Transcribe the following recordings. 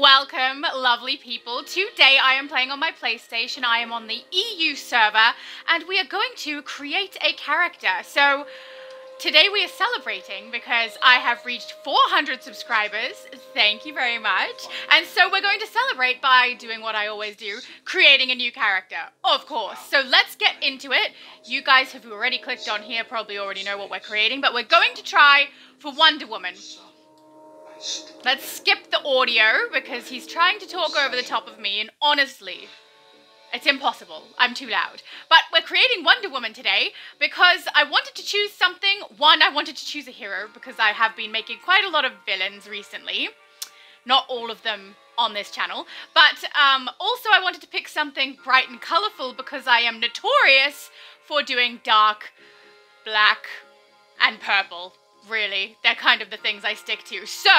Welcome, lovely people. Today I am playing on my PlayStation. I am on the EU server, and we are going to create a character. So, today we are celebrating because I have reached 400 subscribers. Thank you very much. And so we're going to celebrate by doing what I always do, creating a new character, of course. So let's get into it. You guys have already clicked on here, probably already know what we're creating, but we're going to try for Wonder Woman. Let's skip the audio because he's trying to talk over the top of me, and honestly, it's impossible. I'm too loud. But we're creating Wonder Woman today because I wanted to choose something. One, I wanted to choose a hero because I have been making quite a lot of villains recently. Not all of them on this channel. But also I wanted to pick something bright and colorful because I am notorious for doing dark, black, and purple. Really, they're kind of the things I stick to. So,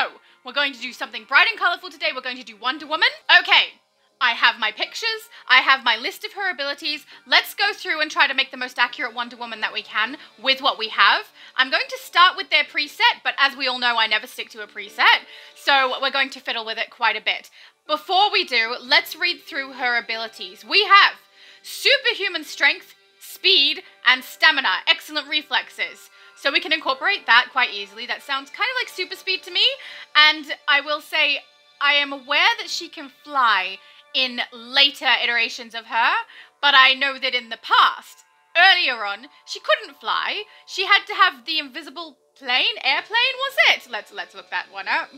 we're going to do something bright and colorful today. We're going to do Wonder Woman. Okay, I have my pictures. I have my list of her abilities. Let's go through and try to make the most accurate Wonder Woman that we can with what we have. I'm going to start with their preset, but as we all know, I never stick to a preset. So, we're going to fiddle with it quite a bit. Before we do, let's read through her abilities. We have superhuman strength, speed, and stamina. Excellent reflexes. So we can incorporate that quite easily. That sounds kind of like super speed to me. And I will say, I am aware that she can fly in later iterations of her, but I know that in the past, earlier on, she couldn't fly. She had to have the invisible plane, airplane was it? Let's look that one up.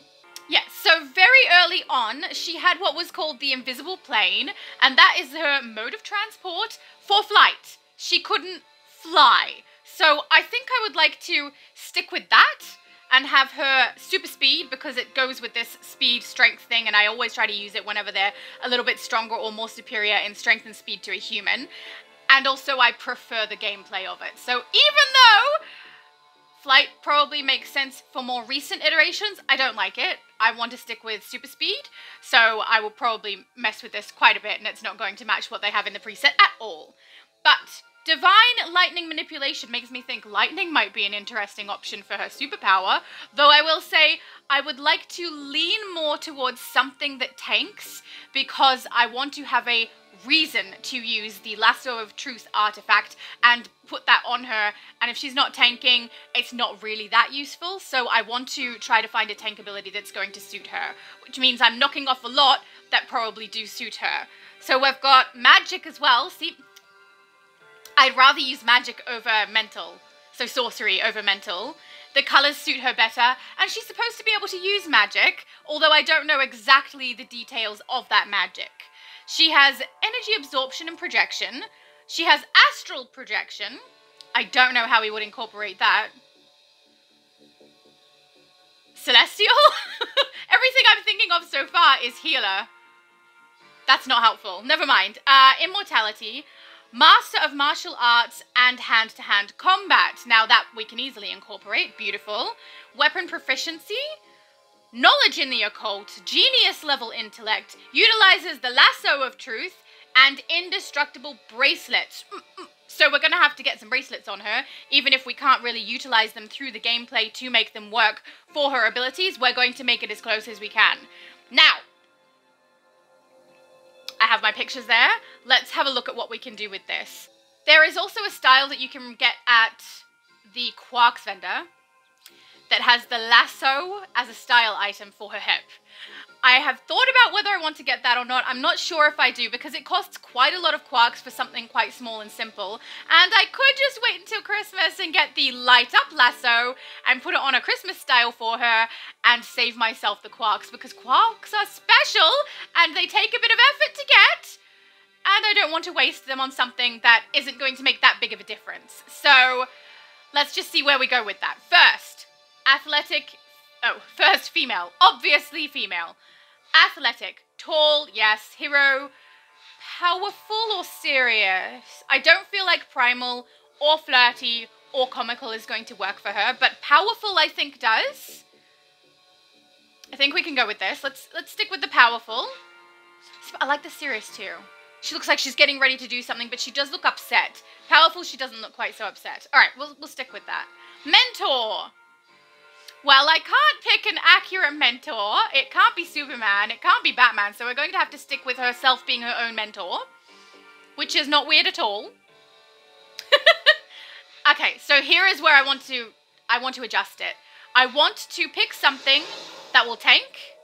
Yes, so very early on, she had what was called the invisible plane, and that is her mode of transport for flight. She couldn't fly. So I think I would like to stick with that and have her super speed because it goes with this speed strength thing, and I always try to use it whenever they're a little bit stronger or more superior in strength and speed to a human. And also I prefer the gameplay of it. So even though flight probably makes sense for more recent iterations, I don't like it. I want to stick with super speed, so I will probably mess with this quite a bit, and it's not going to match what they have in the preset at all. But divine lightning manipulation makes me think lightning might be an interesting option for her superpower, though I will say I would like to lean more towards something that tanks because I want to have a reason to use the Lasso of Truth artifact and put that on her, and if she's not tanking, it's not really that useful, so I want to try to find a tank ability that's going to suit her, which means I'm knocking off a lot that probably do suit her. So we've got magic as well. See, I'd rather use magic over mental, so sorcery over mental. The colours suit her better, and she's supposed to be able to use magic, although I don't know exactly the details of that magic. She has energy absorption and projection. She has astral projection. I don't know how we would incorporate that. Celestial? Everything I'm thinking of so far is healer. That's not helpful. Never mind. Immortality. Master of Martial Arts and hand-to-hand combat. Now that we can easily incorporate. Beautiful. Weapon proficiency. Knowledge in the occult. Genius level intellect. Utilizes the Lasso of Truth. And indestructible bracelets. So we're going to have to get some bracelets on her. Even if we can't really utilize them through the gameplay to make them work for her abilities, we're going to make it as close as we can. Now, I have my pictures there. Let's have a look at what we can do with this. There is also a style that you can get at the Quarks vendor that has the lasso as a style item for her hip. I have thought about whether I want to get that or not. I'm not sure if I do because it costs quite a lot of quarks for something quite small and simple. And I could just wait until Christmas and get the light up lasso and put it on a Christmas style for her and save myself the quarks because quarks are special and they take a bit of effort to get. And I don't want to waste them on something that isn't going to make that big of a difference. So let's just see where we go with that. First, athletic. Oh, first female. Obviously female. Athletic. Tall, yes. Hero. Powerful or serious? I don't feel like primal or flirty or comical is going to work for her, but powerful I think does. I think we can go with this. Let's stick with the powerful. I like the serious too. She looks like she's getting ready to do something, but she does look upset. Powerful, she doesn't look quite so upset. All right, we'll stick with that. Mentor. Well, I can't pick an accurate mentor. It can't be Superman. It can't be Batman. So we're going to have to stick with herself being her own mentor, which is not weird at all. Okay, so here is where I want to adjust it. I want to pick something that will tank.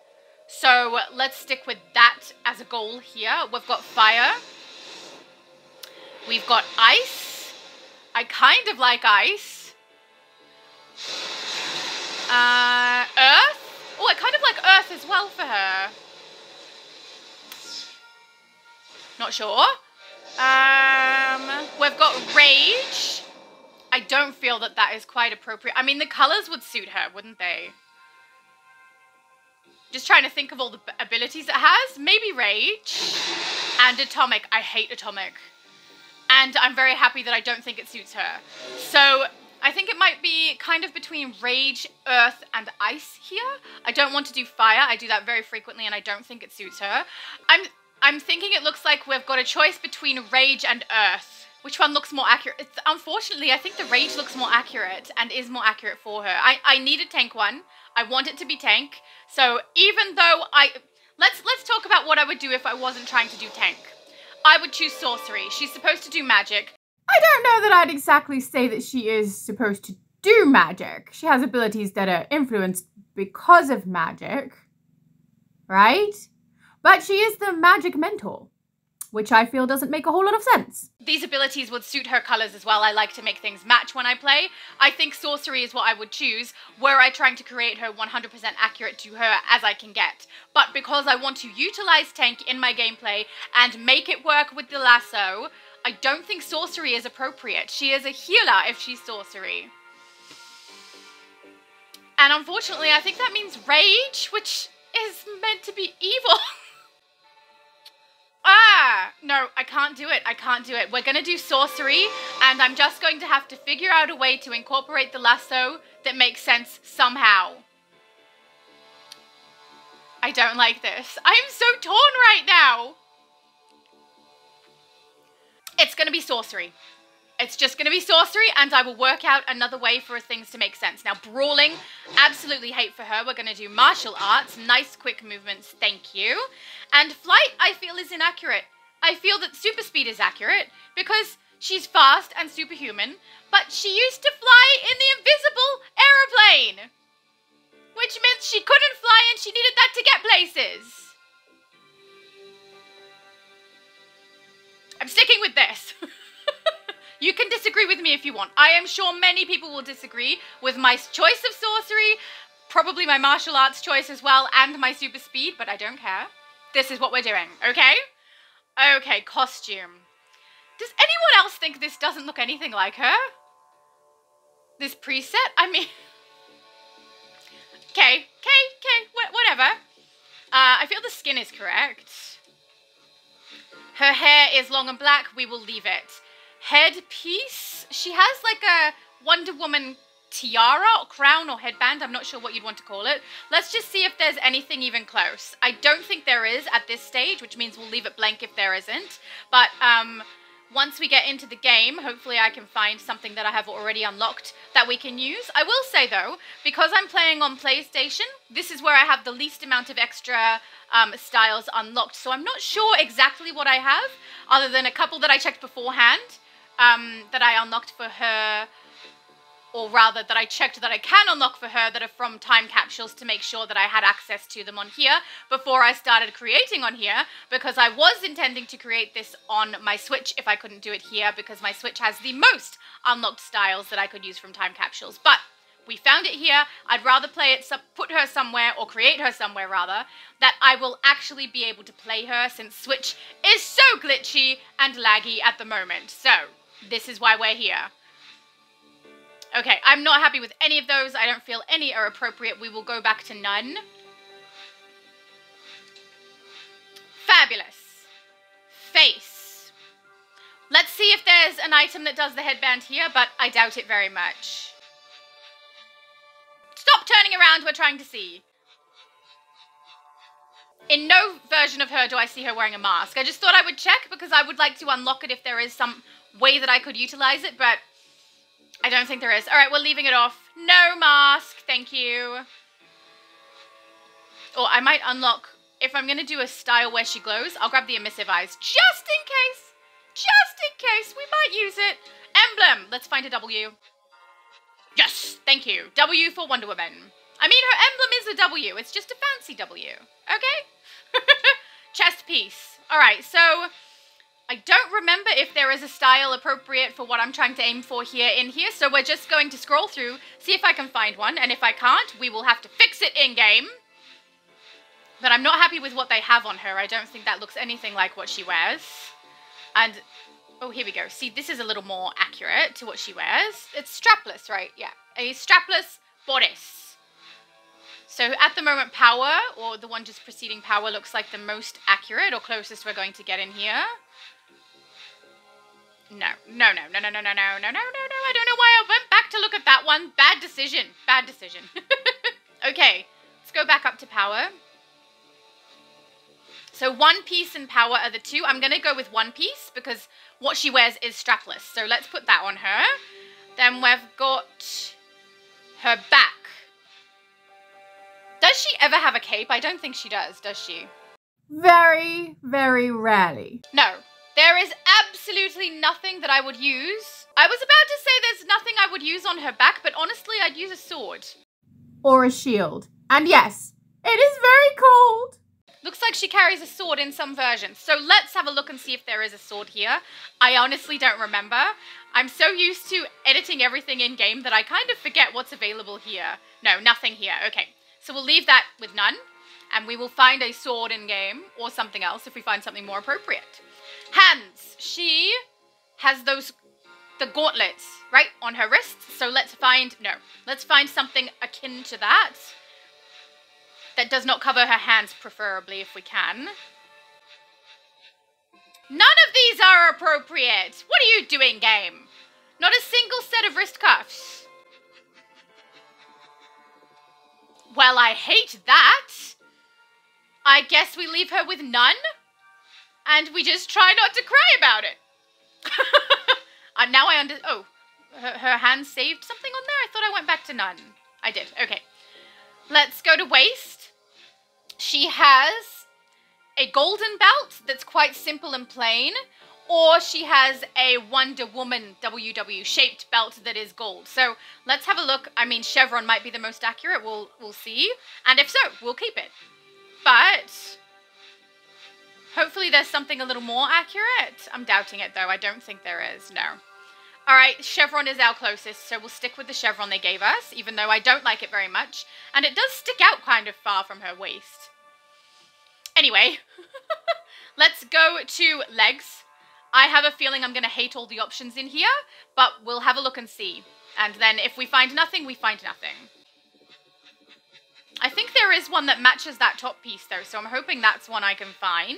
So let's stick with that as a goal here. We've got fire. We've got ice. I kind of like ice. Earth. Oh, I kind of like earth as well for her. Not sure. We've got rage. I don't feel that that is quite appropriate. I mean, the colors would suit her, wouldn't they? Just trying to think of all the abilities it has. Maybe rage. And atomic. I hate atomic. And I'm very happy that I don't think it suits her. So I think it might be kind of between rage, earth, and ice here. I don't want to do fire. I do that very frequently and I don't think it suits her. I'm thinking it looks like we've got a choice between rage and earth. Which one looks more accurate? Unfortunately, I think the rage looks more accurate and is more accurate for her. I need a tank one. I want it to be tank. So even though let's talk about what I would do if I wasn't trying to do tank. I would choose sorcery. She's supposed to do magic. I don't know that I'd exactly say that she is supposed to do magic. She has abilities that are influenced because of magic, right? But she is the magic mentor, which I feel doesn't make a whole lot of sense. These abilities would suit her colors as well. I like to make things match when I play. I think sorcery is what I would choose, were I trying to create her 100% accurate to her as I can get. But because I want to utilize tank in my gameplay and make it work with the lasso, I don't think sorcery is appropriate. She is a healer if she's sorcery. And unfortunately, I think that means rage, which is meant to be evil. No, I can't do it. I can't do it. We're going to do sorcery, and I'm just going to have to figure out a way to incorporate the lasso that makes sense somehow. I don't like this. I'm so torn right now. It's going to be sorcery. It's just going to be sorcery, and I will work out another way for things to make sense. Now, brawling, absolutely hate for her. We're going to do martial arts, nice quick movements, thank you. And flight, I feel, is inaccurate. I feel that super speed is accurate because she's fast and superhuman, but she used to fly in the invisible aeroplane, which meant she couldn't fly and she needed that to get places. I'm sticking with this. You can disagree with me if you want. I am sure many people will disagree with my choice of sorcery, probably my martial arts choice as well, and my super speed, but I don't care. This is what we're doing, okay? Okay, costume. Does anyone else think this doesn't look anything like her? This preset? I mean... Okay, whatever. I feel the skin is correct. Her hair is long and black. We will leave it. Headpiece. She has like a Wonder Woman tiara or crown or headband. I'm not sure what you'd want to call it. Let's just see if there's anything even close. I don't think there is at this stage, which means we'll leave it blank if there isn't. But once we get into the game, hopefully I can find something that I have already unlocked that we can use. I will say though, because I'm playing on PlayStation, this is where I have the least amount of extra styles unlocked. So I'm not sure exactly what I have, other than a couple that I checked beforehand, that I unlocked for her, or rather that I checked that I can unlock for her that are from time capsules to make sure that I had access to them on here before I started creating on here, because I was intending to create this on my Switch if I couldn't do it here, because my Switch has the most unlocked styles that I could use from time capsules. But we found it here. I'd rather play it, put her somewhere, or create her somewhere rather, that I will actually be able to play her, since Switch is so glitchy and laggy at the moment. So this is why we're here. Okay, I'm not happy with any of those. I don't feel any are appropriate. We will go back to none. Fabulous. Face. Let's see if there's an item that does the headband here, but I doubt it very much. Stop turning around, we're trying to see. In no version of her do I see her wearing a mask. I just thought I would check because I would like to unlock it if there is some way that I could utilize it, but I don't think there is. All right, we're leaving it off. No mask, thank you. Or I might unlock, if I'm going to do a style where she glows, I'll grab the emissive eyes just in case. Just in case, we might use it. Emblem, let's find a W. Yes, thank you. W for Wonder Woman. I mean, her emblem is a W. It's just a fancy W. Okay? Chest piece. All right, so I don't remember if there is a style appropriate for what I'm trying to aim for here in here, so we're just going to scroll through, see if I can find one, and if I can't, we will have to fix it in-game. But I'm not happy with what they have on her. I don't think that looks anything like what she wears. And, oh, here we go. See, this is a little more accurate to what she wears. It's strapless, right? Yeah, a strapless bodice. So at the moment, Power, or the one just preceding Power, looks like the most accurate or closest we're going to get in here. No. I don't know why I went back to look at that one. Bad decision. Bad decision. Okay, let's go back up to Power. So One Piece and Power are the two. I'm going to go with One Piece because what she wears is strapless. So let's put that on her. Then we've got her back. Does she ever have a cape? I don't think she does she? Very, very rarely. No. There is absolutely nothing that I would use. I was about to say there's nothing I would use on her back, but honestly, I'd use a sword. Or a shield. And yes, it is very cold. Looks like she carries a sword in some versions. So let's have a look and see if there is a sword here. I honestly don't remember. I'm so used to editing everything in-game that I kind of forget what's available here. No, nothing here. Okay, so we'll leave that with none. And we will find a sword in-game or something else if we find something more appropriate. Hands. She has the gauntlets, right, on her wrists. So let's find something akin to that. That does not cover her hands, preferably, if we can. None of these are appropriate. What are you doing, game? Not a single set of wrist cuffs. Well, I hate that. I guess we leave her with none. And we just try not to cry about it. And now oh, her hands saved something on there? I thought I went back to none. I did, okay. Let's go to waist. She has a golden belt that's quite simple and plain, or she has a Wonder Woman WW shaped belt that is gold. So let's have a look. I mean, chevron might be the most accurate. We'll see. And if so, we'll keep it. But hopefully there's something a little more accurate. I'm doubting it, though. I don't think there is. No. All right, chevron is our closest, so we'll stick with the chevron they gave us, even though I don't like it very much. And it does stick out kind of far from her waist. Anyway, let's go to legs. I have a feeling I'm going to hate all the options in here, but we'll have a look and see. And then if we find nothing, we find nothing. I think there is one that matches that top piece, though, so I'm hoping that's one I can find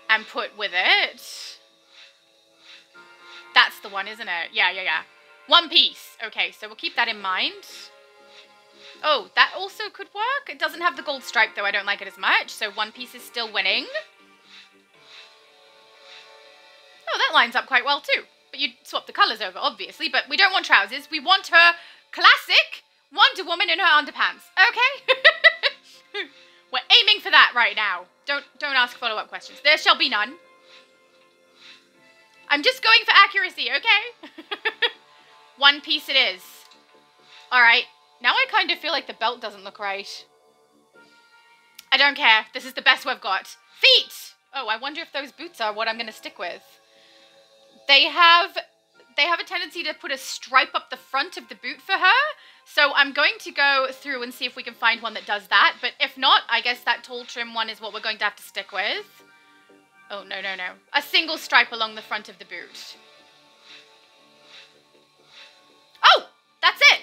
and put with it. That's the one, isn't it? Yeah. One Piece. Okay, so we'll keep that in mind. Oh, that also could work. It doesn't have the gold stripe, though. I don't like it as much. So One Piece is still winning. Oh, that lines up quite well, too. But you'd swap the colours over, obviously. But we don't want trousers. We want her classic Wonder Woman in her underpants. Okay? We're aiming for that right now. Don't ask follow-up questions. There shall be none. I'm just going for accuracy, okay? One Piece it is. All right. Now I kind of feel like the belt doesn't look right. I don't care. This is the best we've got. Feet! Oh, I wonder if those boots are what I'm going to stick with. They have a tendency to put a stripe up the front of the boot for her. So I'm going to go through and see if we can find one that does that. But if not, I guess that tall trim one is what we're going to have to stick with. Oh, no. A single stripe along the front of the boot. Oh, that's it.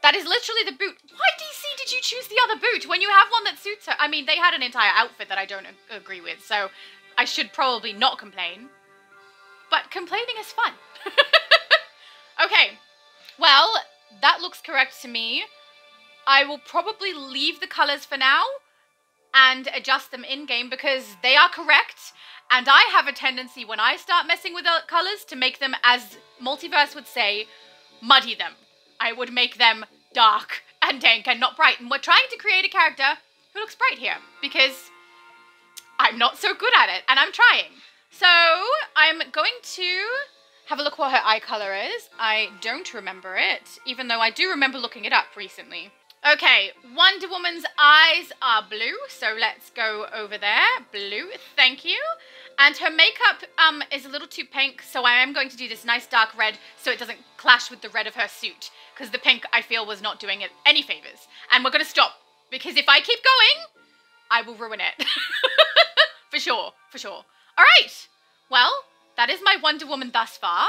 That is literally the boot. Why, DC, did you choose the other boot when you have one that suits her? I mean, they had an entire outfit that I don't agree with, so I should probably not complain. But complaining is fun. Okay, well, that looks correct to me. I will probably leave the colors for now and adjust them in-game because they are correct. And I have a tendency when I start messing with colors to make them, as Multiverse would say, muddy them. I would make them dark and dank and not bright. And we're trying to create a character who looks bright here because I'm not so good at it and I'm trying. So I'm going to have a look what her eye color is. I don't remember it, even though I do remember looking it up recently. Okay, Wonder Woman's eyes are blue, so let's go over there. Blue, thank you. And her makeup is a little too pink, so I am going to do this nice dark red so it doesn't clash with the red of her suit, because the pink, I feel, was not doing it any favors. And we're going to stop, because if I keep going, I will ruin it. For sure, for sure. All right, well, that is my Wonder Woman thus far.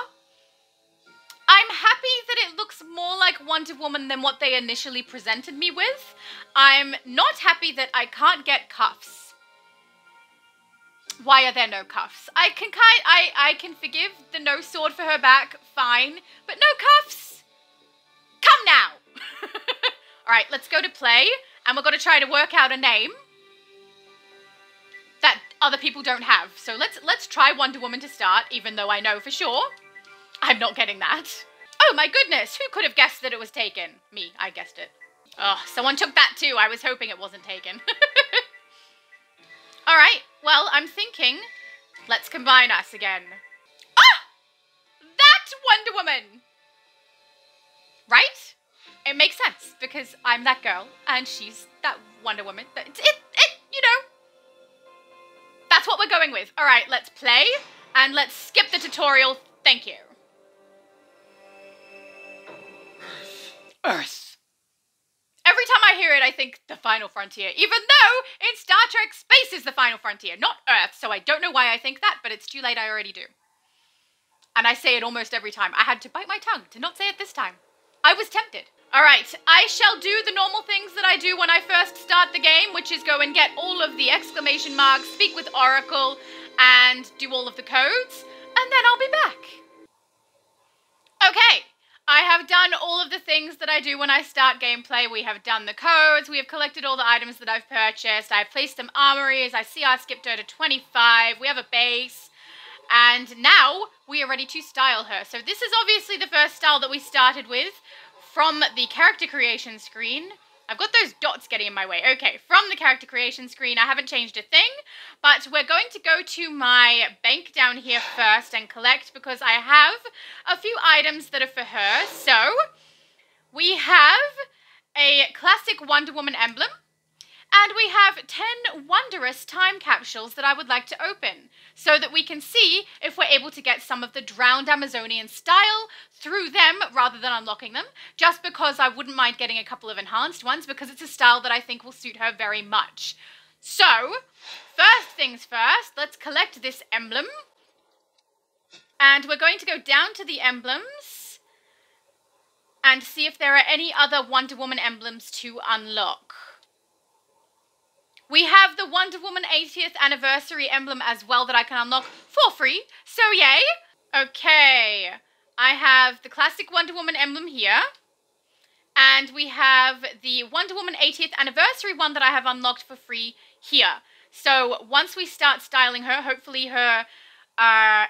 I'm happy that it looks more like Wonder Woman than what they initially presented me with. I'm not happy that I can't get cuffs. Why are there no cuffs? I can forgive the no sword for her back, fine, but no cuffs. Come now. All right, let's go to play, and we're going to try to work out a name that other people don't have. So let's try Wonder Woman to start, even though I know for sure I'm not getting that. Oh my goodness, who could have guessed that it was taken? Me, I guessed it. Oh, someone took that too. I was hoping it wasn't taken. All right, well, I'm thinking, let's combine us again. Ah! That's Wonder Woman! Right? It makes sense, because I'm that girl, and she's that Wonder Woman. You know. That's what we're going with. All right, let's play, and let's skip the tutorial. Thank you. Earth. Every time I hear it, I think the final frontier, even though in Star Trek, space is the final frontier, not Earth, so I don't know why I think that, but it's too late, I already do. And I say it almost every time. I had to bite my tongue to not say it this time. I was tempted. All right, I shall do the normal things that I do when I first start the game, which is go and get all of the exclamation marks, speak with Oracle, and do all of the codes, and then I'll be back. Okay. I have done all of the things that I do when I start gameplay. We have done the codes, we have collected all the items that I've purchased, I've placed some armories, I see I skipped her to 25, we have a base, and now we are ready to style her. So this is obviously the first style that we started with from the character creation screen. I've got those dots getting in my way. Okay, from the character creation screen, I haven't changed a thing, but we're going to go to my bank down here first and collect because I have a few items that are for her. So, we have a classic Wonder Woman emblem, and we have 10 Wondrous time capsules that I would like to open so that we can see if we're able to get some of the drowned Amazonian style through them rather than unlocking them, just because I wouldn't mind getting a couple of enhanced ones because it's a style that I think will suit her very much. So, first things first, let's collect this emblem. And we're going to go down to the emblems and see if there are any other Wonder Woman emblems to unlock. We have the Wonder Woman 80th anniversary emblem as well that I can unlock for free, so yay! Okay, I have the classic Wonder Woman emblem here, and we have the Wonder Woman 80th anniversary one that I have unlocked for free here. So once we start styling her, hopefully her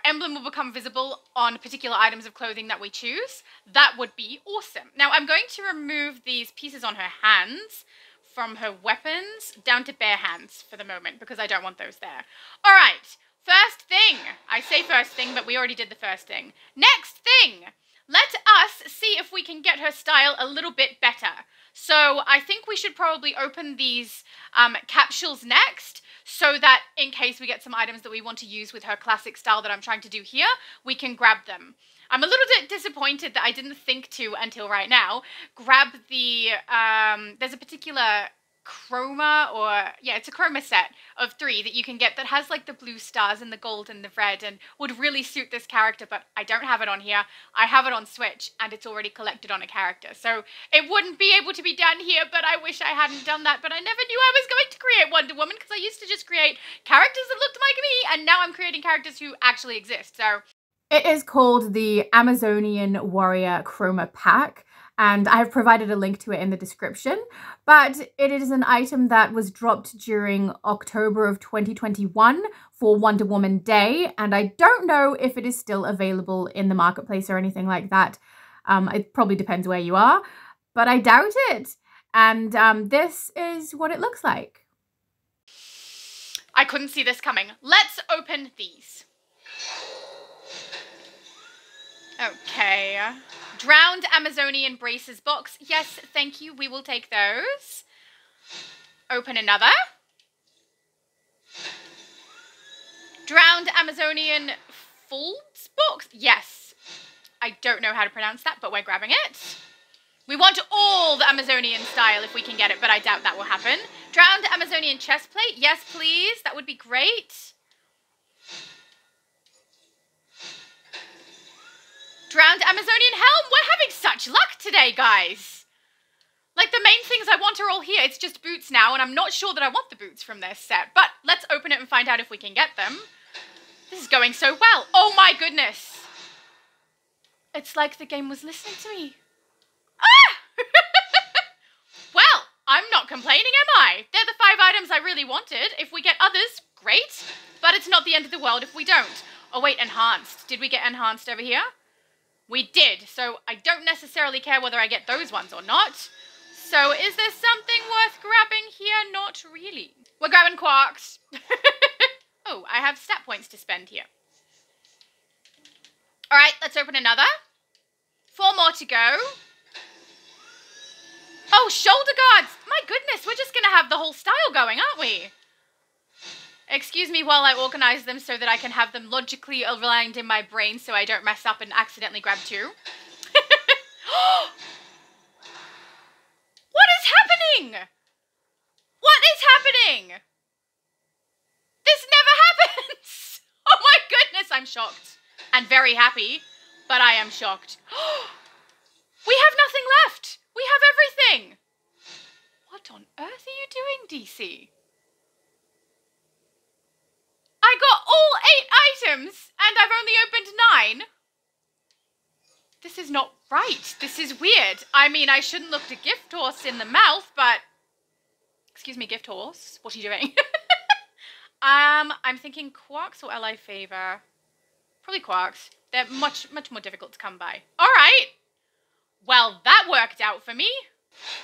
emblem will become visible on particular items of clothing that we choose. That would be awesome. Now I'm going to remove these pieces on her hands from her weapons down to bare hands for the moment because I don't want those there. All right, first thing. I say first thing, but we already did the first thing. Next thing. Let us see if we can get her style a little bit better. So I think we should probably open these capsules next so that in case we get some items that we want to use with her classic style that I'm trying to do here, we can grab them. I'm a little bit disappointed that I didn't think to, until right now, grab the, there's a particular Chroma, or, yeah, it's a Chroma set of 3 that you can get that has, like, the blue stars and the gold and the red and would really suit this character, but I don't have it on here. I have it on Switch, and it's already collected on a character, so it wouldn't be able to be done here, but I wish I hadn't done that, but I never knew I was going to create Wonder Woman, because I used to just create characters that looked like me, and now I'm creating characters who actually exist, so... It is called the Amazonian Warrior Chroma Pack, and I have provided a link to it in the description. but it is an item that was dropped during October of 2021 for Wonder Woman Day, and I don't know if it is still available in the marketplace or anything like that. It probably depends where you are, but I doubt it. And this is what it looks like. I couldn't see this coming. Let's open these. Okay. Drowned Amazonian braces box. Yes, thank you. We will take those. Open another. Drowned Amazonian folds box. Yes. I don't know how to pronounce that, but we're grabbing it. We want all the Amazonian style if we can get it, but I doubt that will happen. Drowned Amazonian chest plate. Yes, please. That would be great. Drowned Amazonian helm. We're having such luck today, guys. Like, the main things I want are all here. It's just boots now, and I'm not sure that I want the boots from this set. But let's open it and find out if we can get them. This is going so well. Oh my goodness. It's like the game was listening to me. Ah! Well, I'm not complaining, am I? They're the 5 items I really wanted. If we get others, great. But it's not the end of the world if we don't. Oh wait, enhanced. Did we get enhanced over here? We did. So I don't necessarily care whether I get those ones or not. So is there something worth grabbing here? Not really. We're grabbing quarks. Oh, I have stat points to spend here. All right, let's open another. 4 more to go. Oh, shoulder guards. My goodness, we're just going to have the whole style going, aren't we? Excuse me while I organize them so that I can have them logically aligned in my brain so I don't mess up and accidentally grab 2. What is happening? What is happening? This never happens. Oh my goodness, I'm shocked. And very happy, but I am shocked. We have nothing left. We have everything. What on earth are you doing, DC? I got all 8 items, and I've only opened 9. This is not right. This is weird. I mean, I shouldn't look the gift horse in the mouth, but... Excuse me, gift horse. What are you doing? I'm thinking quarks or LI favor. Probably quarks. They're much more difficult to come by. All right. Well, that worked out for me.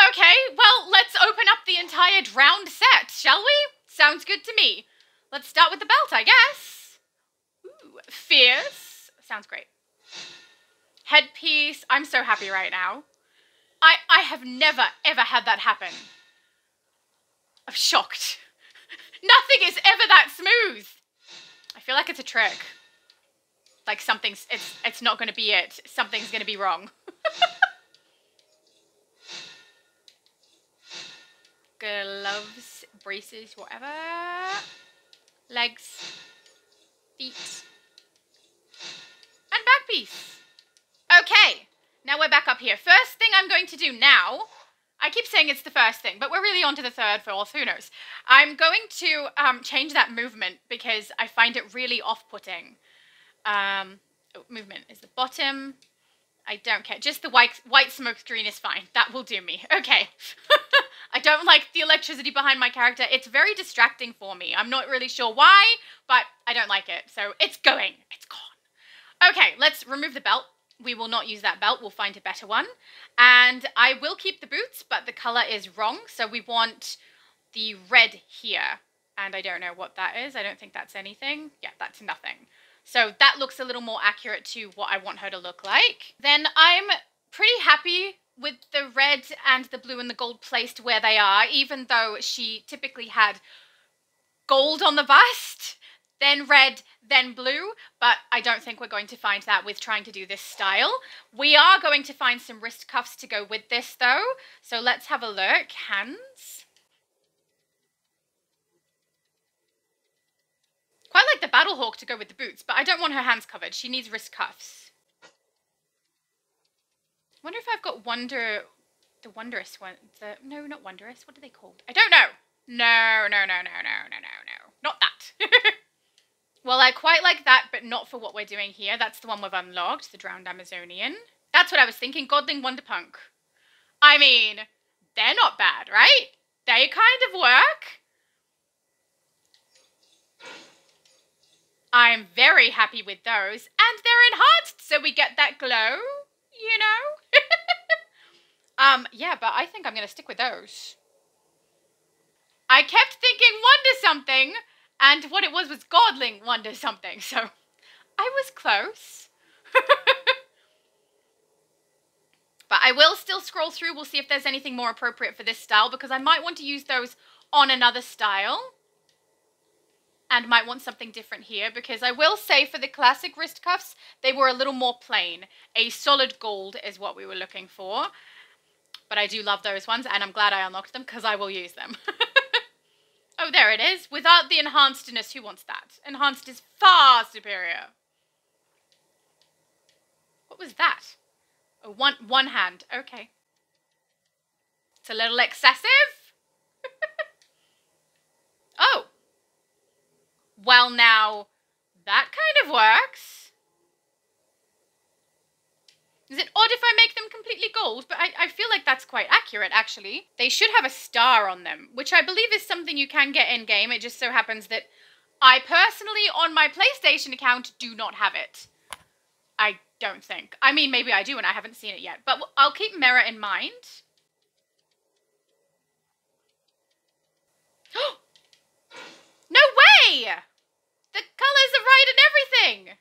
Okay, well, let's open up the entire drowned set, shall we? Sounds good to me. Let's start with the belt, I guess. Ooh, fierce. Sounds great. Headpiece. I'm so happy right now. I have never, ever had that happen. I'm shocked. Nothing is ever that smooth. I feel like it's a trick. Like something's, it's not going to be it. Something's going to be wrong. Gloves, braces, whatever. Legs, feet, and back piece. Okay, now we're back up here. First thing I'm going to do now, I keep saying it's the first thing, but we're really on to the third, fourth, who knows. I'm going to change that movement because I find it really off-putting. Movement is the bottom. I don't care. Just the white smoke screen is fine. That will do me. Okay. I don't like the electricity behind my character. It's very distracting for me. I'm not really sure why, but I don't like it. So it's going. It's gone. Okay, let's remove the belt. We will not use that belt. We'll find a better one. And I will keep the boots, but the color is wrong. So we want the red here. And I don't know what that is. I don't think that's anything. Yeah, that's nothing. So that looks a little more accurate to what I want her to look like. Then I'm pretty happy with the red and the blue and the gold placed where they are, even though she typically had gold on the bust, then red, then blue, but I don't think we're going to find that with trying to do this style. We are going to find some wrist cuffs to go with this though, so let's have a look. Hands. Quite like the Battlehawk to go with the boots, but I don't want her hands covered. She needs wrist cuffs. Wonder if I've got the Wondrous one. No, not Wondrous. What are they called? I don't know. No. Not that. Well, I quite like that, but not for what we're doing here. That's the one we've unlocked, the Drowned Amazonian. That's what I was thinking. Godling Wonderpunk. I mean, They're not bad, right? They kind of work. I'm very happy with those. And they're enhanced, so we get that glow, you know? Yeah, but I think I'm going to stick with those. I kept thinking Wonder Something, and what it was Godling Wonder Something, so I was close. But I will still scroll through. We'll see if there's anything more appropriate for this style, because I might want to use those on another style. And might want something different here, because I will say for the classic wrist cuffs, they were a little more plain. A solid gold is what we were looking for. But I do love those ones, and I'm glad I unlocked them, because I will use them. Oh, there it is. Without the enhancedness, who wants that? Enhanced is far superior. What was that? Oh, one hand. Okay. It's a little excessive. Oh. Well, now, that kind of works. Is it odd if I make them completely gold? But I feel like that's quite accurate, actually. They should have a star on them, which I believe is something you can get in-game. It just so happens that I personally, on my PlayStation account, do not have it. I don't think. I mean, maybe I do and I haven't seen it yet. But I'll keep mirror in mind. No way! The colours are right and everything!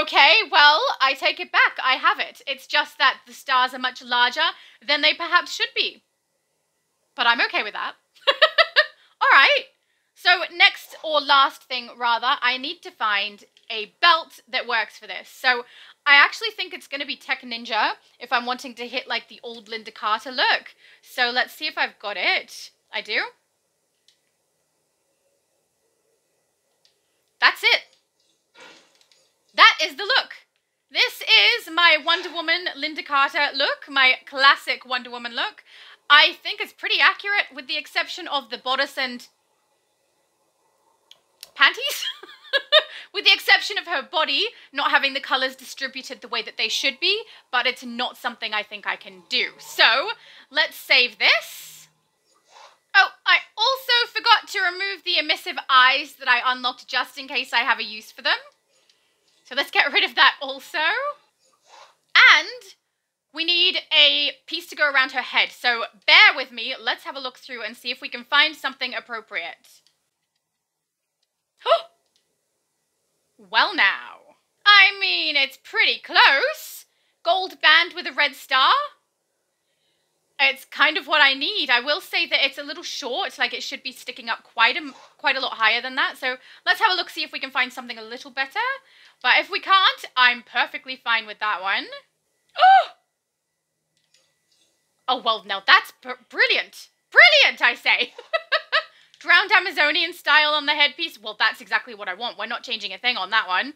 Okay, well, I take it back. I have it. It's just that the stars are much larger than they perhaps should be. But I'm okay with that. Alright. So next, or last thing rather, I need to find a belt that works for this. So I actually think it's going to be Tech Ninja if I'm wanting to hit like the old Linda Carter look. So let's see if I've got it. I do. That's it. That is the look. This is my Wonder Woman Linda Carter look, my classic Wonder Woman look. I think it's pretty accurate with the exception of the bodice and panties. With the exception of her body not having the colours distributed the way that they should be, but it's not something I think I can do. So, let's save this. Oh, I also forgot to remove the emissive eyes that I unlocked just in case I have a use for them. So let's get rid of that also. And we need a piece to go around her head. So bear with me. Let's have a look through and see if we can find something appropriate. Well now. I mean, it's pretty close. Gold band with a red star. It's kind of what I need. I will say that it's a little short, like it should be sticking up quite a lot higher than that. So let's have a look, see if we can find something a little better. But if we can't, I'm perfectly fine with that one. Oh, well, now that's brilliant. Brilliant, I say. Drowned Amazonian style on the headpiece. Well, that's exactly what I want. We're not changing a thing on that one.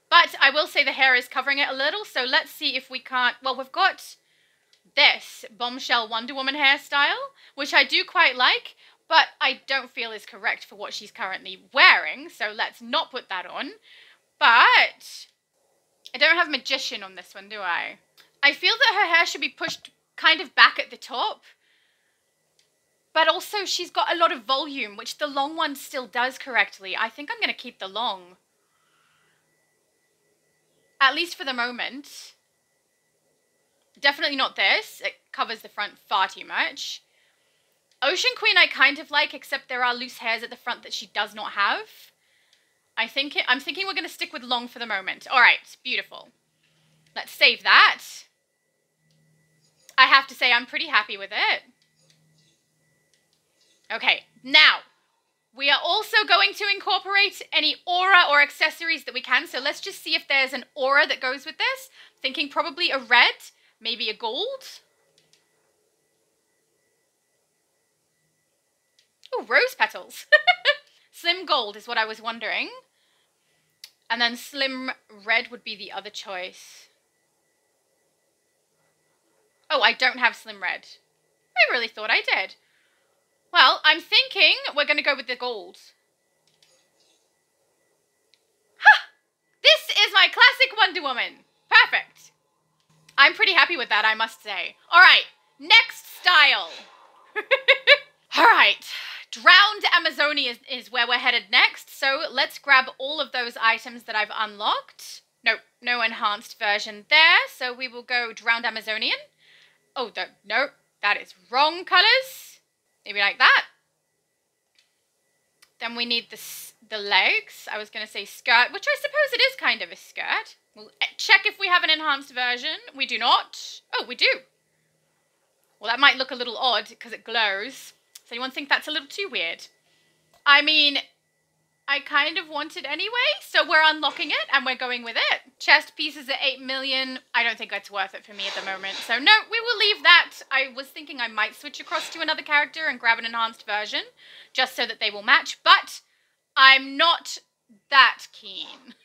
But I will say the hair is covering it a little. So let's see if we can't. Well, we've got this bombshell Wonder Woman hairstyle, which I do quite like, but I don't feel is correct for what she's currently wearing. So let's not put that on. But I don't have Magician on this one, do I? I feel that her hair should be pushed kind of back at the top. But also she's got a lot of volume, which the long one still does correctly. I think I'm going to keep the long. At least for the moment. Definitely not this. It covers the front far too much. Ocean Queen I kind of like, except there are loose hairs at the front that she does not have. I'm thinking we're going to stick with long for the moment. All right, beautiful. Let's save that. I have to say I'm pretty happy with it. Okay, now, we are also going to incorporate any aura or accessories that we can. So let's just see if there's an aura that goes with this. Thinking probably a red, maybe a gold. Oh, rose petals. Slim gold is what I was wondering. And then slim red would be the other choice. Oh, I don't have slim red. I really thought I did. Well, I'm thinking we're going to go with the gold. Ha! This is my classic Wonder Woman. Perfect. I'm pretty happy with that, I must say. All right, next style. All right, Drowned Amazonia is where we're headed next. So let's grab all of those items that I've unlocked. Nope, no enhanced version there. So we will go Drowned Amazonian. Oh, no, that is wrong colors. Maybe like that. Then we need the legs. I was going to say skirt, which I suppose it is kind of a skirt. We'll check if we have an enhanced version. We do not. Oh, we do. Well, that might look a little odd because it glows. Does anyone think that's a little too weird? I mean, I kind of want it anyway, so we're unlocking it and we're going with it. Chest pieces at 8 million. I don't think that's worth it for me at the moment. So no, we will leave that. I was thinking I might switch across to another character and grab an enhanced version just so that they will match, but I'm not that keen.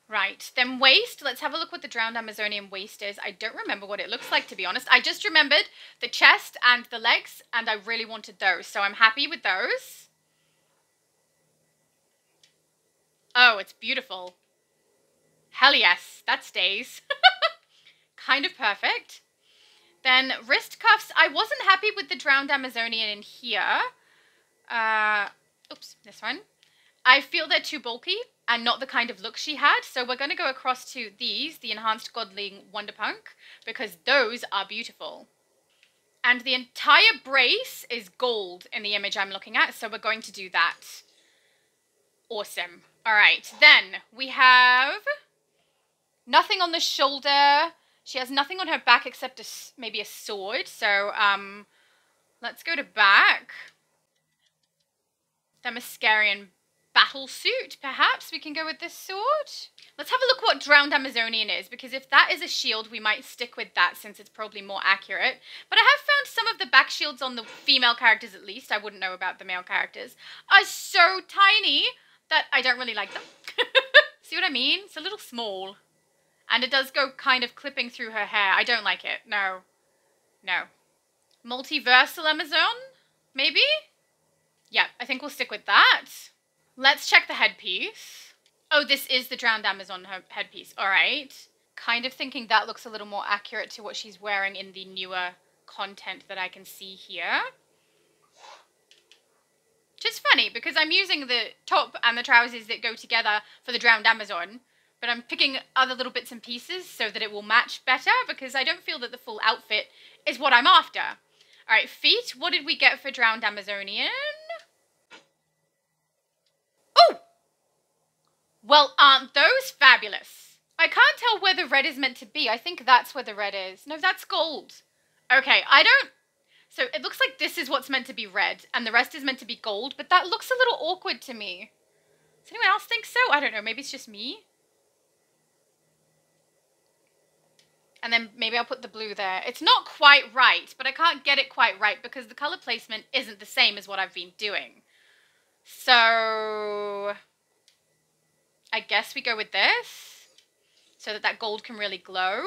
Right, then waist. Let's have a look what the Drowned Amazonian waist is. I don't remember what it looks like, to be honest. I just remembered the chest and the legs, and I really wanted those, so I'm happy with those. Oh, it's beautiful. Hell yes, that stays. Kind of perfect. Then wrist cuffs. I wasn't happy with the Drowned Amazonian in here. Oops, this one. I feel they're too bulky and not the kind of look she had. So we're going to go across to these, the Enhanced Godling Wonderpunk, because those are beautiful. And the entire brace is gold in the image I'm looking at, so we're going to do that. Awesome. All right, then we have nothing on the shoulder. She has nothing on her back except maybe a sword. So let's go to back. The Mascarian battle suit, perhaps we can go with this sword. Let's have a look what Drowned Amazonian is, because if that is a shield, we might stick with that since it's probably more accurate. But I have found some of the back shields on the female characters, at least, I wouldn't know about the male characters, are so tiny that I don't really like them. See what I mean? It's a little small. And it does go kind of clipping through her hair. I don't like it. No. No. Multiversal Amazon? Maybe? Yeah, I think we'll stick with that. Let's check the headpiece. Oh, this is the Drowned Amazon headpiece. All right. Kind of thinking that looks a little more accurate to what she's wearing in the newer content that I can see here. Which is funny, because I'm using the top and the trousers that go together for the Drowned Amazon, but I'm picking other little bits and pieces so that it will match better, because I don't feel that the full outfit is what I'm after. All right, feet. What did we get for Drowned Amazonian? Oh! Well, aren't those fabulous? I can't tell where the red is meant to be. I think that's where the red is. No, that's gold. Okay, I don't... So it looks like this is what's meant to be red, and the rest is meant to be gold, but that looks a little awkward to me. Does anyone else think so? I don't know. Maybe it's just me. And then maybe I'll put the blue there. It's not quite right, but I can't get it quite right because the color placement isn't the same as what I've been doing. So I guess we go with this so that that gold can really glow.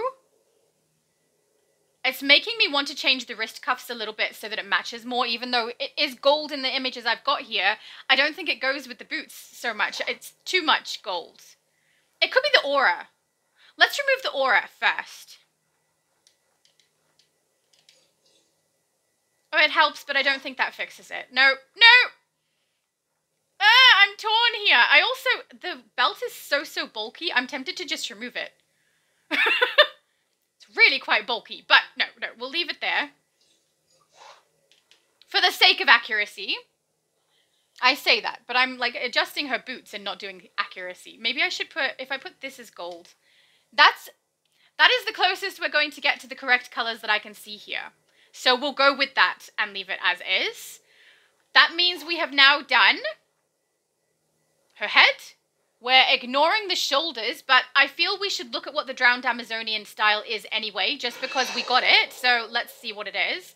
It's making me want to change the wrist cuffs a little bit so that it matches more, even though it is gold in the images I've got here. I don't think it goes with the boots so much. It's too much gold. It could be the aura. Let's remove the aura first. Oh, it helps, but I don't think that fixes it. No, no! Ah, I'm torn here. I also, the belt is so bulky, I'm tempted to just remove it. It's really quite bulky, but no, we'll leave it there. For the sake of accuracy. I say that, but I'm like adjusting her boots and not doing accuracy. Maybe I should put, if I put this as gold. That is the closest we're going to get to the correct colors that I can see here. So we'll go with that and leave it as is. That means we have now done her head. We're ignoring the shoulders, but I feel we should look at what the Drowned Amazonian style is anyway, just because we got it. So let's see what it is.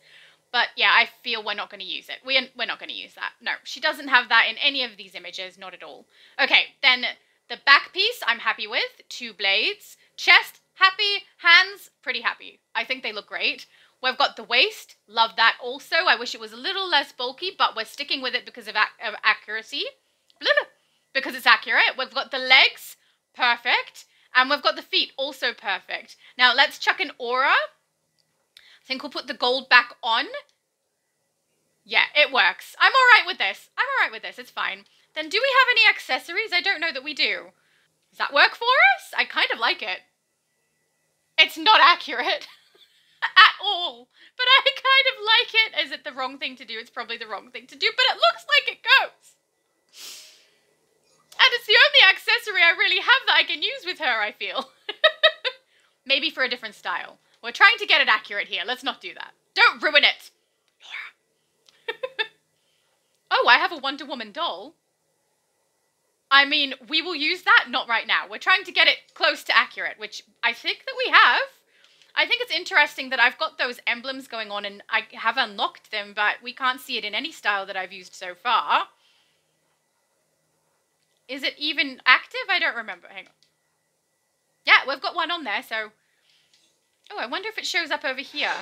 But yeah, I feel we're not going to use it. We're not going to use that. No, she doesn't have that in any of these images, not at all. Okay, then the back piece I'm happy with. 2 blades. Chest, happy. Hands, pretty happy. I think they look great. We've got the waist. Love that also. I wish it was a little less bulky, but we're sticking with it because of accuracy. Because it's accurate. We've got the legs. Perfect. And we've got the feet, also perfect. Now let's chuck an aura. I think we'll put the gold back on. Yeah, it works. I'm all right with this. I'm all right with this. It's fine. Then do we have any accessories? I don't know that we do. Does that work for us? I kind of like it. It's not accurate at all, but I kind of like it. Is it the wrong thing to do? It's probably the wrong thing to do, but it looks like it goes. And it's the only accessory I really have that I can use with her, I feel. Maybe for a different style. We're trying to get it accurate here. Let's not do that. Don't ruin it. Laura. Oh, I have a Wonder Woman doll. I mean, we will use that. Not right now. We're trying to get it close to accurate, which I think that we have. I think it's interesting that I've got those emblems going on and I have unlocked them, but we can't see it in any style that I've used so far. Is it even active? I don't remember. Hang on. Yeah, we've got one on there, so... Oh, I wonder if it shows up over here.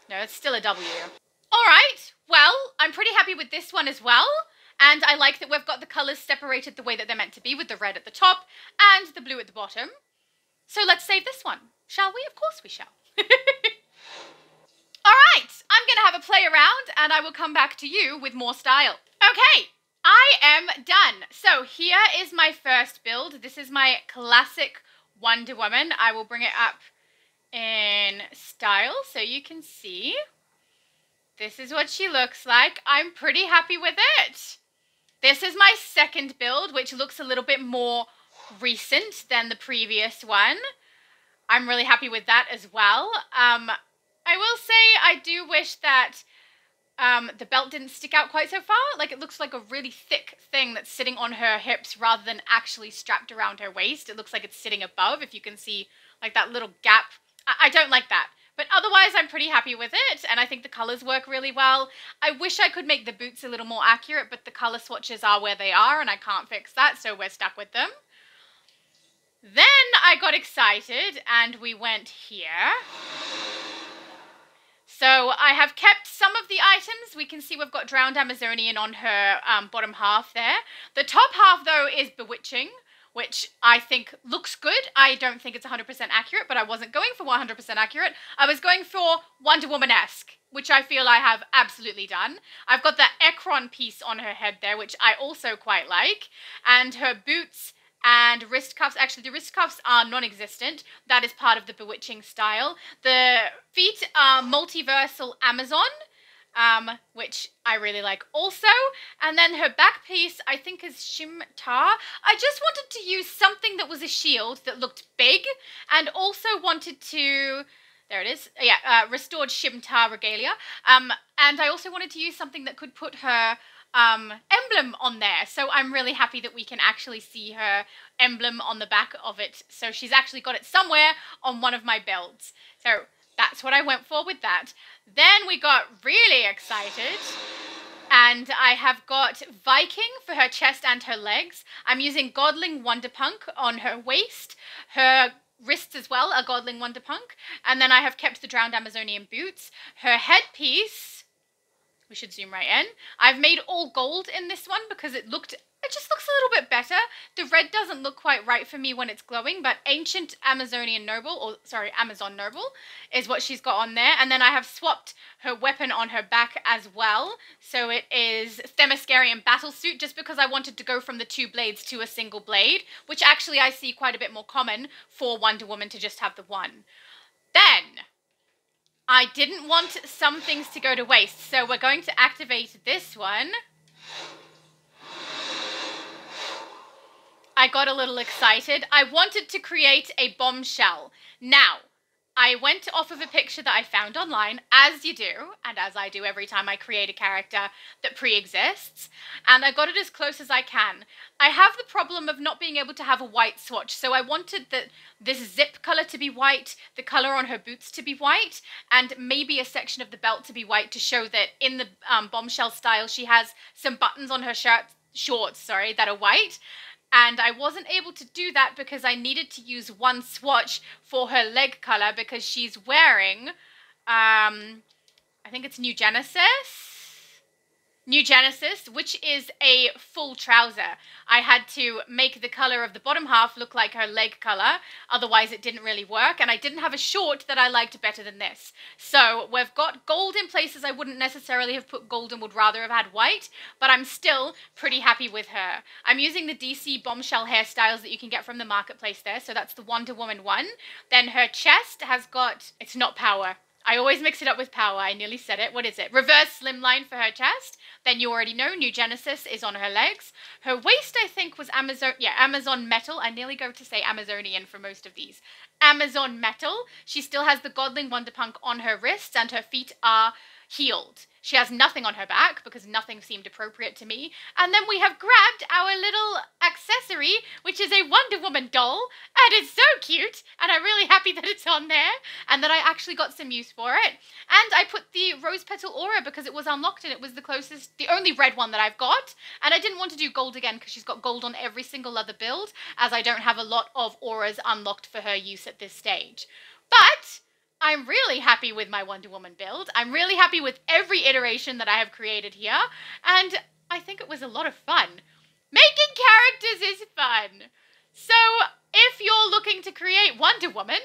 No, it's still a W. Alright, well, I'm pretty happy with this one as well. And I like that we've got the colours separated the way that they're meant to be, with the red at the top and the blue at the bottom. So let's save this one, shall we? Of course we shall. Alright, I'm going to have a play around and I will come back to you with more style. Okay, I am done. So here is my first build. This is my classic Wonder Woman. I will bring it up in style so you can see. This is what she looks like. I'm pretty happy with it. This is my second build, which looks a little bit more recent than the previous one. I'm really happy with that as well. I will say I do wish that the belt didn't stick out quite so far. Like, it looks like a really thick thing that's sitting on her hips rather than actually strapped around her waist. It looks like it's sitting above, if you can see, like, that little gap. I don't like that. But otherwise, I'm pretty happy with it, and I think the colours work really well. I wish I could make the boots a little more accurate, but the colour swatches are where they are, and I can't fix that, so we're stuck with them. Then I got excited, and we went here. So I have kept some of the items. We can see we've got Drowned Amazonian on her bottom half there. The top half, though, is Bewitching, which I think looks good. I don't think it's 100% accurate, but I wasn't going for 100% accurate. I was going for Wonder Woman-esque, which I feel I have absolutely done. I've got the Ekron piece on her head there, which I also quite like. And her boots and wrist cuffs. Actually, the wrist cuffs are non-existent. That is part of the Bewitching style. The feet are Multiversal Amazon, which I really like also. And then her back piece, I think, is Shimtar. I just wanted to use something that was a shield that looked big, and also wanted to... There it is. Yeah, restored Shimtar regalia. And I also wanted to use something that could put her emblem on there. So I'm really happy that we can actually see her emblem on the back of it. So she's actually got it somewhere on one of my builds. So that's what I went for with that. Then we got really excited. And I have got Viking for her chest and her legs. I'm using Godling Wonderpunk on her waist. Her wrists as well are Godling Wonderpunk. And then I have kept the Drowned Amazonian boots. Her headpiece... We should zoom right in. I've made all gold in this one because it just looks a little bit better. The red doesn't look quite right for me when it's glowing, but Ancient Amazonian Noble, or sorry, Amazon Noble, is what she's got on there. And then I have swapped her weapon on her back as well. So it is Themyscirian Battlesuit, just because I wanted to go from the 2 blades to a single blade, which actually I see quite a bit more common for Wonder Woman to just have the one. Then... I didn't want some things to go to waste, so we're going to activate this one. I got a little excited. I wanted to create a bombshell. Now, I went off of a picture that I found online, as you do, and as I do every time I create a character that pre-exists, and I got it as close as I can. I have the problem of not being able to have a white swatch, so I wanted this zip color to be white, the color on her boots to be white, and maybe a section of the belt to be white to show that in the bombshell style she has some buttons on her shorts that are white. And I wasn't able to do that because I needed to use one swatch for her leg color because she's wearing, I think it's New Genesis. New Genesis, which is a full trouser. I had to make the color of the bottom half look like her leg color, otherwise it didn't really work, and I didn't have a short that I liked better than this. So we've got gold in places I wouldn't necessarily have put gold and would rather have had white, but I'm still pretty happy with her. I'm using the DC bombshell hairstyles that you can get from the marketplace there, so that's the Wonder Woman one. Then her chest has got, it's not power. I always mix it up with power. I nearly said it. What is it? Reverse slimline for her chest. Then you already know New Genesis is on her legs. Her waist, I think, was Amazon metal. I nearly go to say Amazonian for most of these. Amazon metal. She still has the Godling Wonderpunk on her wrists, and her feet are healed. She has nothing on her back because nothing seemed appropriate to me. And then we have grabbed our little accessory, which is a Wonder Woman doll, and it's so cute, and I'm really happy that it's on there, and that I actually got some use for it. And I put the Rose Petal Aura because it was unlocked, and it was the only red one that I've got, and I didn't want to do gold again because she's got gold on every single other build, as I don't have a lot of auras unlocked for her use at this stage. But I'm really happy with my Wonder Woman build. I'm really happy with every iteration that I have created here, and I think it was a lot of fun. Making characters is fun. So if you're looking to create Wonder Woman,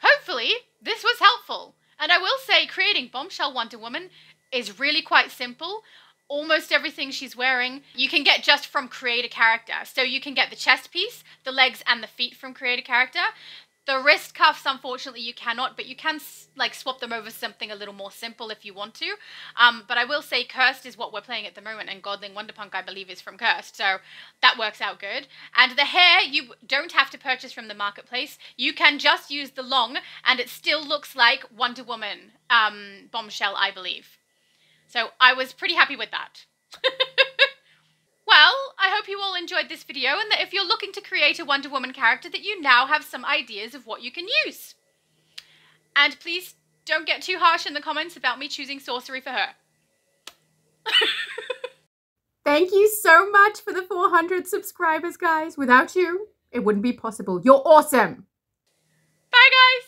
hopefully this was helpful. And I will say creating Bombshell Wonder Woman is really quite simple. Almost everything she's wearing you can get just from Create a Character. So you can get the chest piece, the legs, and the feet from Create a Character. The wrist cuffs, unfortunately, you cannot, but you can like swap them over something a little more simple if you want to. But I will say Cursed is what we're playing at the moment, and Godling Wonderpunk, I believe, is from Cursed, so that works out good. And the hair, you don't have to purchase from the marketplace. You can just use the long, and it still looks like Wonder Woman Bombshell, I believe. So I was pretty happy with that. Well, I hope you all enjoyed this video, and that if you're looking to create a Wonder Woman character, that you now have some ideas of what you can use. And please don't get too harsh in the comments about me choosing sorcery for her. Thank you so much for the 400 subscribers, guys. Without you, it wouldn't be possible. You're awesome. Bye, guys.